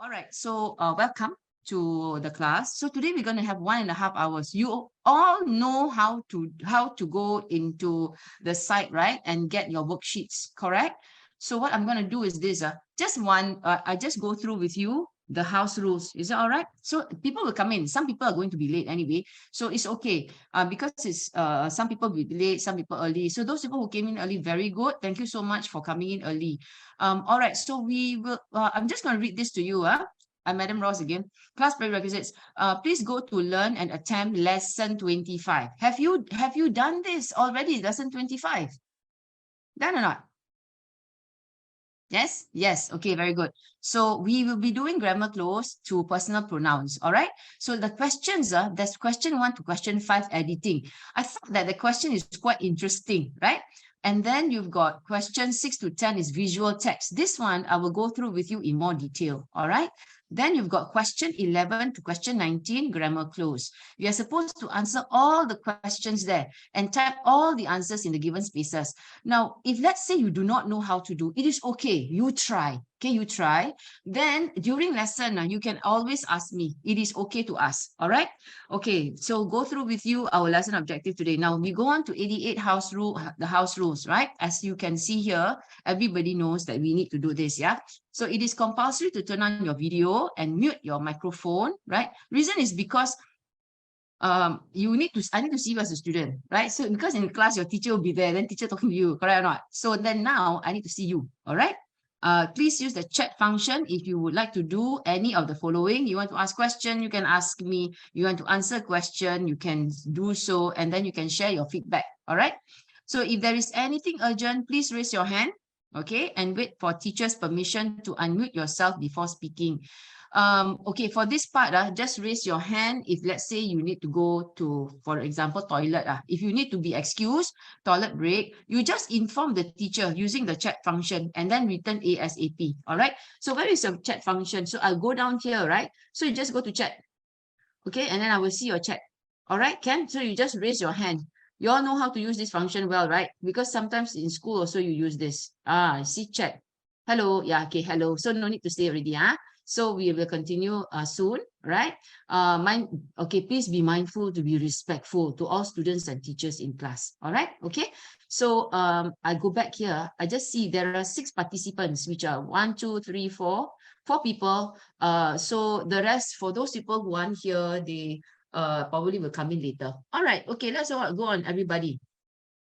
All right, so welcome to the class. So today we're going to have 1.5 hours. You all know how to go into the site, right, and get your worksheets, correct? So what I'm going to do is this: I just go through with you the house rules. Is that all right? So people will come in. Some people are going to be late anyway, so it's okay. Because it's some people will be late, some people early. So those people who came in early, very good. Thank you so much for coming in early. All right, so we will, I'm just going to read this to you. I'm Madam Ross again. Class prerequisites. Please go to learn and attempt lesson 25. Have you done this already? Lesson 25? Done or not? Yes? Yes. Okay, very good. So we will be doing grammar close to personal pronouns. All right. So the questions are that's question 1 to question 5 editing. I thought that the question is quite interesting, right? And then you've got question 6 to 10 is visual text. This one I will go through with you in more detail. All right. Then you've got question 11 to question 19, grammar close. You are supposed to answer all the questions there and type all the answers in the given spaces. Now, if let's say you do not know how to do, it is okay. You try. Okay, you try. Then during lesson, you can always ask me. It is okay to ask. All right. Okay, so go through with you our lesson objective today. Now we go on to 88 the house rules, right? As you can see here, everybody knows that we need to do this. Yeah. So it is compulsory to turn on your video and mute your microphone, right? Reason is because I need to see you as a student, right? So because in class your teacher will be there, then teacher talking to you, correct or not? So then now I need to see you. All right. Please use the chat function if you would like to do any of the following. You want to ask question, you can ask me. You want to answer question, you can do so, and then you can share your feedback. All right. So if there is anything urgent, please raise your hand. Okay, and wait for teacher's permission to unmute yourself before speaking. Okay, for this part, just raise your hand if let's say you need to go to, for example, toilet. If you need to be excused, toilet break, you just inform the teacher using the chat function and then return ASAP. All right. So where is your chat function? So I'll go down here, right? So you just go to chat. Okay, and then I will see your chat. All right, Ken? So you just raise your hand. You all know how to use this function well, right? Because sometimes in school also you use this. See chat. Hello. Yeah, okay, hello. So no need to say already. So we will continue soon, right? Okay, please be mindful to be respectful to all students and teachers in class. All right, okay. So I go back here. I just see there are 6 participants, which are 1, 2, 3, 4 people. So the rest, for those people who aren't here, they probably will come in later. All right, okay, let's go on, everybody.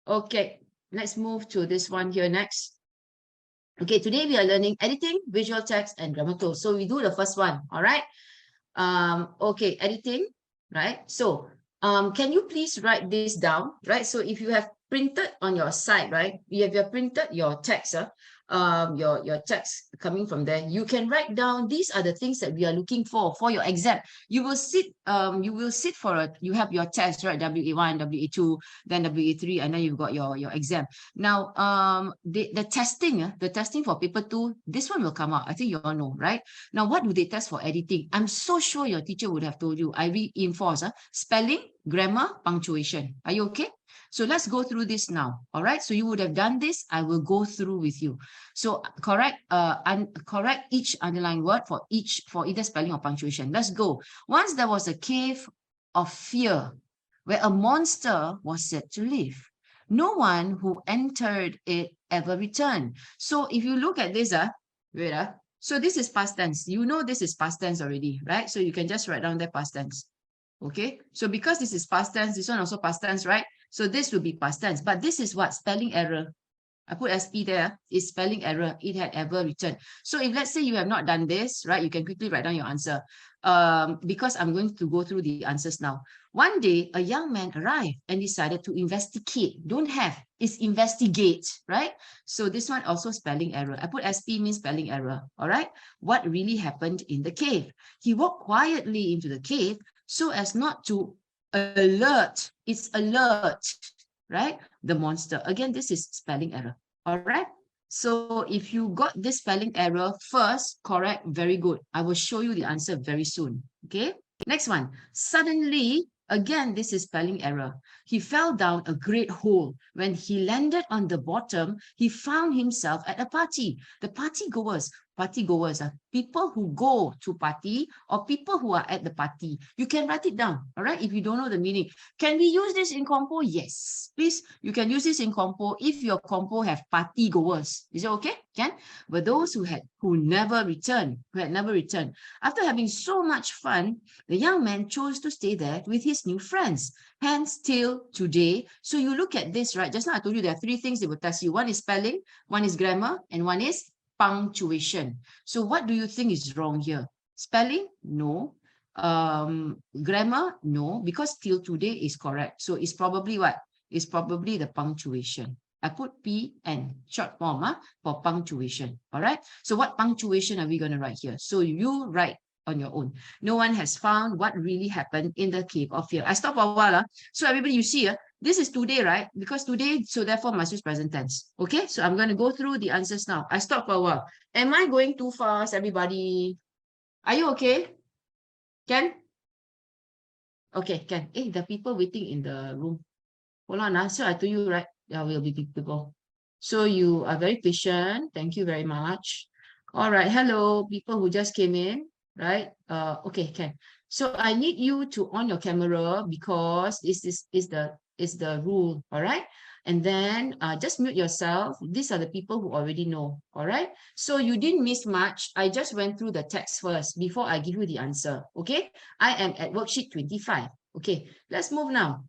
Okay, let's move to this one here next. Okay, today we are learning editing, visual text, and grammar close. So we do the first one, all right? Okay, editing, right? So can you please write this down, right? So if you have printed on your side, right? If you have printed your text, your text coming from there, you can write down these are the things that we are looking for your exam. You will sit for it. You have your test, right? WA1, WA2, then WA3, and then you've got your exam. Now the testing for paper 2, this one will come out. I think you all know, right? Now what do they test for editing? I'm so sure your teacher would have told you. I reinforce spelling, grammar, punctuation. Are you okay? So let's go through this now. All right. So you would have done this. I will go through with you. So correct each underlined word for either spelling or punctuation. Let's go. Once there was a cave of fear where a monster was said to live. No one who entered it ever returned. So if you look at this, so this is past tense. You know this is past tense already, right? So you can just write down the past tense. Okay. So because this is past tense, this one also past tense, right? So this will be past tense, but this is what? Spelling error. I put SP there, is spelling error. It had ever returned. So if let's say you have not done this, right, you can quickly write down your answer. Because I'm going to go through the answers now. One day, a young man arrived and decided to investigate. Don't have, it's investigate, right? So this one also spelling error. I put SP means spelling error, all right? What really happened in the cave? He walked quietly into the cave so as not to alert. It's alert, right? The monster. Again, this is spelling error. All right. So if you got this spelling error first, correct, very good. I will show you the answer very soon. Okay. Next one. Suddenly, again, this is spelling error. He fell down a great hole. When he landed on the bottom, he found himself at a party. The party goers Party goers, people who go to party or people who are at the party. You can write it down, all right? If you don't know the meaning. Can we use this in compo? Yes, please. You can use this in compo if your compo have party goers. Is it okay? Can? But those who had never returned, after having so much fun, the young man chose to stay there with his new friends. Hence, till today. So you look at this, right? Just now I told you there are three things they will test you. One is spelling, one is grammar, and one is punctuation. So what do you think is wrong here? Spelling? No. Grammar? No, because till today is correct. So it's probably what? It's probably the punctuation. I put P and short form for punctuation. All right. So what punctuation are we going to write here? So you write on your own. No one has found what really happened in the cave of fear. I stop for a while. So everybody, you see, this is today, right? Because today, so therefore must use present tense. Okay, so I'm going to go through the answers now. I stop for a while. Am I going too fast, everybody? Are you okay? Ken? Okay, Ken. Hey, the people waiting in the room. Hold on. So I told you, right? There will be people. So you are very patient. Thank you very much. All right. Hello, people who just came in, right? Okay, Ken. So I need you to on your camera because this is the rule, all right? And then just mute yourself. These are the people who already know, all right? So you didn't miss much. I just went through the text first before I give you the answer, okay? I am at worksheet 25. Okay, let's move now.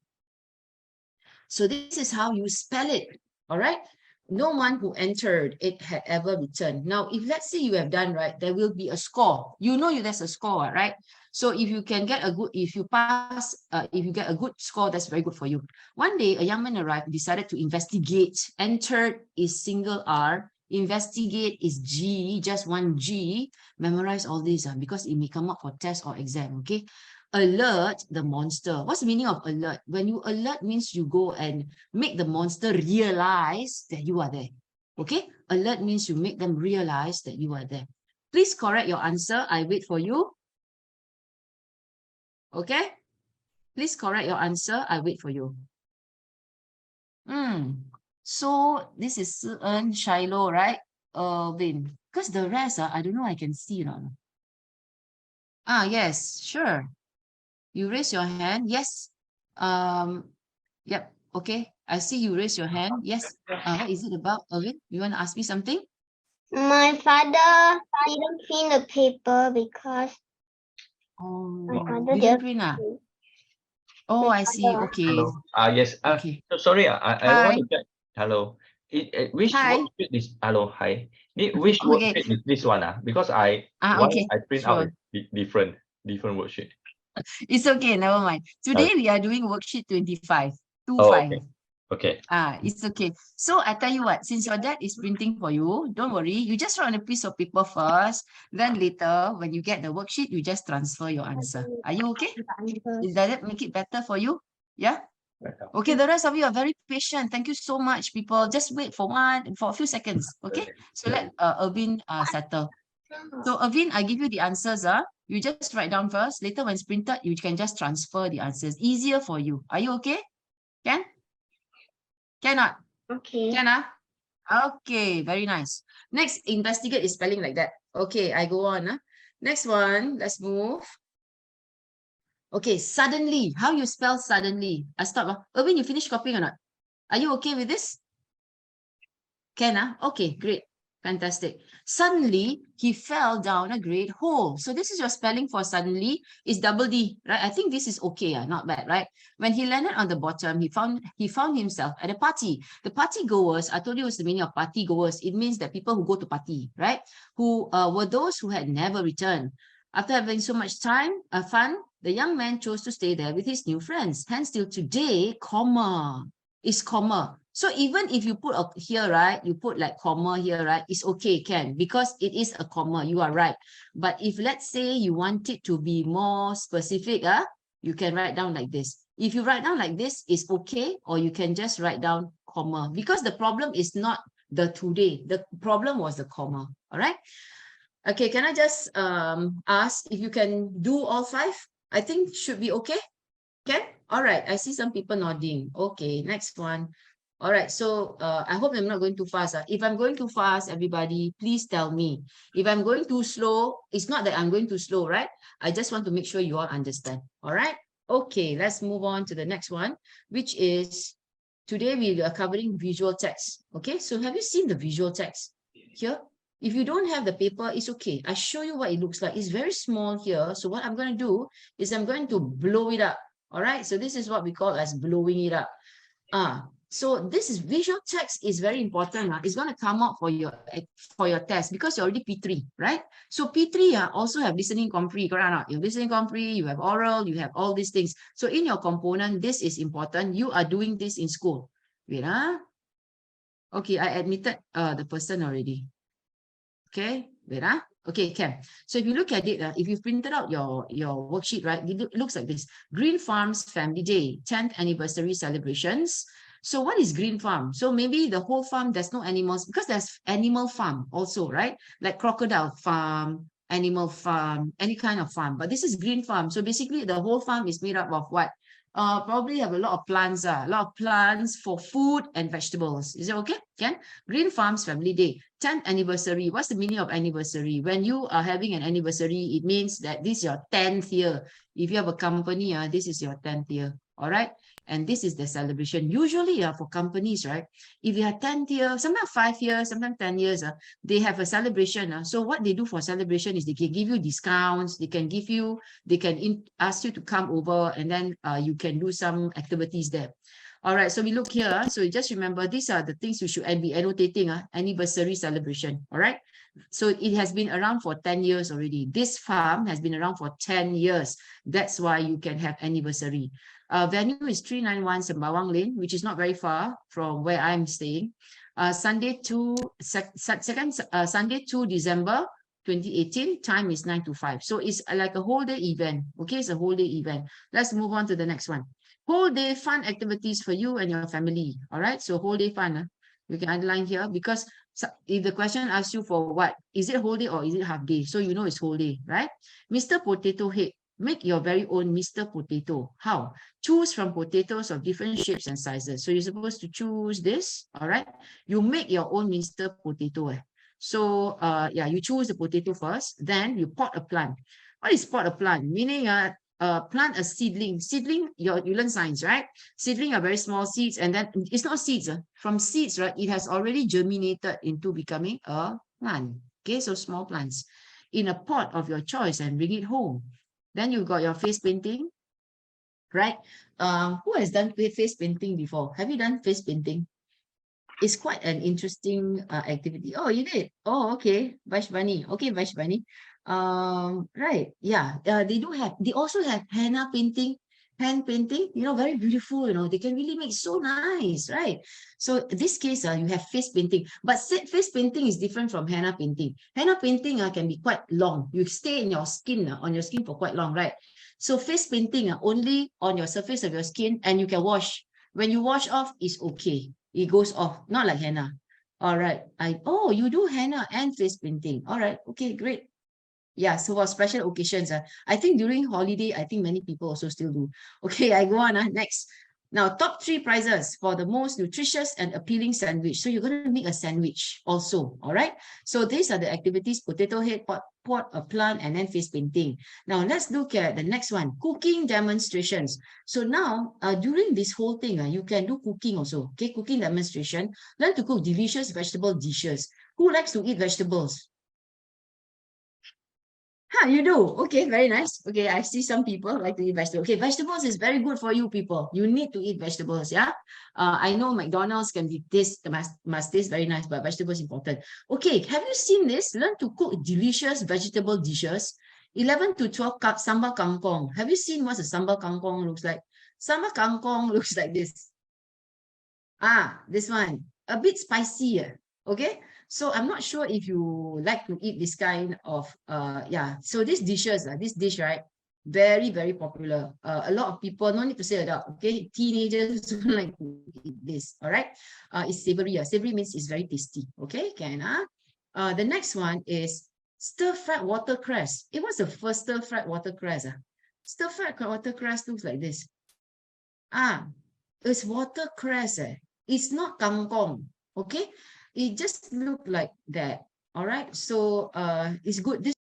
So this is how you spell it, all right? No one who entered it had ever returned. Now, if let's say you have done right, there will be a score. You know there's a score, right? So if you can get a good, if you pass, if you get a good score, that's very good for you. One day, a young man arrived, decided to investigate. Entered is single R. Investigate is G, just one G. Memorize all these because it may come up for test or exam, okay? Alert the monster. What's the meaning of alert? When you alert means you go and make the monster realize that you are there. Okay? Alert means you make them realize that you are there. Please correct your answer. I wait for you. Okay? Please correct your answer. I wait for you. So this is Si-en, Shiloh, right? Vin. Because the rest, I don't know, I can see. Yes, sure. You raise your hand. Yes. Yep. Okay. I see you raise your hand. Yes. What is it about, Irvin? You want to ask me something? My father didn't print the paper because my father You didn't print. Oh, I see. Okay. Hello. Yes. Okay. So sorry. I Hi. want to get. Hello. Which Hi. worksheet is? Hello. Hi. Which Okay. worksheet is this one? Because one Okay. I print out Sure. is different worksheet. It's okay. Never mind. Today we are doing worksheet 25. 25. Okay. Okay. It's okay. So I tell you what, since your dad is printing for you, don't worry. You just write on a piece of paper first. Then later, when you get the worksheet, you just transfer your answer. Are you okay? Does that make it better for you? Yeah? Okay, the rest of you are very patient. Thank you so much, people. Just wait for a few seconds. Okay? So let Irvin settle. So Irvin, I give you the answers. You just write down first. Later, when it's printed, you can just transfer the answers. Easier for you. Are you okay? Can? Cannot? okay. Can? Okay, very nice. Next, investigate is spelling like that. Okay, I go on. Next one, let's move. Okay, suddenly. How you spell suddenly? I stop. Irvin, you finish copying or not? Are you okay with this? Can? Okay, great. Fantastic. Suddenly, he fell down a great hole. So this is your spelling for suddenly is double D, right? I think this is okay, not bad, right? When he landed on the bottom, he found himself at a party. The party goers, I told you what's the meaning of party goers. It means that people who go to party, right? Who were those who had never returned. After having so much fun, the young man chose to stay there with his new friends. Hence, till today, comma is comma. So even if you put here, right, you put like comma here, right, it's okay, can, because it is a comma, you are right. But if let's say you want it to be more specific, you can write down like this. If you write down like this, it's okay, or you can just write down comma, because the problem is not the today, the problem was the comma, all right? Okay, can I just ask if you can do all 5? I think should be okay. Can? All right, I see some people nodding. Okay, next one. All right, so I hope I'm not going too fast. If I'm going too fast, everybody, please tell me. If I'm going too slow, it's not that I'm going too slow, right? I just want to make sure you all understand. All right. Okay, let's move on to the next one, which is today we are covering visual text. Okay, so have you seen the visual text here? If you don't have the paper, it's okay. I show you what it looks like. It's very small here. So what I'm going to do is I'm going to blow it up. All right, so this is what we call as blowing it up. So this is visual text is very important. It's going to come out for your test because you're already P3, right? So P3 also have listening compre, correct? You have listening compre, you have oral, you have all these things. So in your component, this is important. You are doing this in school. Wait, okay, I admitted the person already. Okay, wait, okay, Cam. So if you look at it, if you've printed out your worksheet, right, it looks like this. Green Farm's Family Day, 10th anniversary celebrations. So what is green farm? So maybe the whole farm, there's no animals because there's animal farm also, right? Like crocodile farm, animal farm, any kind of farm. But this is green farm. So basically the whole farm is made up of what? Probably have a lot of plants, for food and vegetables. Is it okay? Ken? Green Farm's Family Day, 10th anniversary. What's the meaning of anniversary? When you are having an anniversary, it means that this is your 10th year. If you have a company, this is your 10th year. All right. And this is the celebration. Usually for companies, right? If you have 10th year, sometimes 5 years, sometimes 10 years, they have a celebration. So what they do for celebration is they can give you discounts. They can ask you to come over and then you can do some activities there. All right, so we look here. So just remember, these are the things you should be annotating, anniversary celebration. All right. So it has been around for 10 years already. This farm has been around for 10 years. That's why you can have anniversary. Venue is 391 Sembawang Lane, which is not very far from where I'm staying. Sunday 2 December 2018, time is 9 to 5. So it's like a whole day event. Okay, it's a whole day event. Let's move on to the next one. Whole day fun activities for you and your family. All right, so whole day fun. We can underline here because if the question asks you for what, is it whole day or is it half day? So you know it's whole day, right? Mr. Potato Head. Make your very own Mr. Potato. How? Choose from potatoes of different shapes and sizes. So you're supposed to choose this, all right? You make your own Mr. Potato. So yeah, you choose the potato first, then you pot a plant. What is pot a plant? Meaning plant a seedling. Seedling, you learn science, right? Seedling are very small seeds, and then it's not seeds. From seeds, right, it has already germinated into becoming a plant. Okay, so small plants in a pot of your choice and bring it home. Then you got your face painting, right? Who has done face painting before? Have you done face painting? It's quite an interesting activity. Oh, you did? Oh, okay. Vaishvani. Okay, Vaishvani. Right. Yeah. They also have henna painting, hand painting, very beautiful, they can really make so nice, right? So in this case, you have face painting, but face painting is different from henna painting. Henna painting can be quite long. You stay in your skin, on your skin for quite long, right? So face painting only on your surface of your skin, and you can wash. When you wash off, it's okay. It goes off, not like henna. All right. Oh, you do henna and face painting. All right. Okay, great. Yeah, so for special occasions, I think during holiday, I think many people also still do. Okay, I go on next. Now, top 3 prizes for the most nutritious and appealing sandwich. So you're going to make a sandwich also, all right? So these are the activities: potato head, pot, a plant, and then face painting. Now, let's look at the next one, cooking demonstrations. So now, during this whole thing, you can do cooking also, okay? Cooking demonstration. Learn to cook delicious vegetable dishes. Who likes to eat vegetables? You do. Okay, very nice. Okay, I see some people like to eat vegetables. Okay, vegetables is very good for you people. You need to eat vegetables, yeah? I know McDonald's can be must taste very nice, but vegetables important. Okay, have you seen this? Learn to cook delicious vegetable dishes. 11 to 12 cup sambal kangkong. Have you seen what a sambal kangkong looks like? Sambal kangkong looks like this. This one. A bit spicy, okay? So I'm not sure if you like to eat this kind of, so these dishes, this dish, right? Very, very popular. A lot of people, no need to say adult, okay? Teenagers don't like to eat this, all right? It's savory. Savory means it's very tasty, okay? The next one is stir-fried watercress. What's the first stir-fried watercress? Stir-fried watercress looks like this. It's watercress, It's not kangkong. Okay, it just look like that. All right, so it's good. This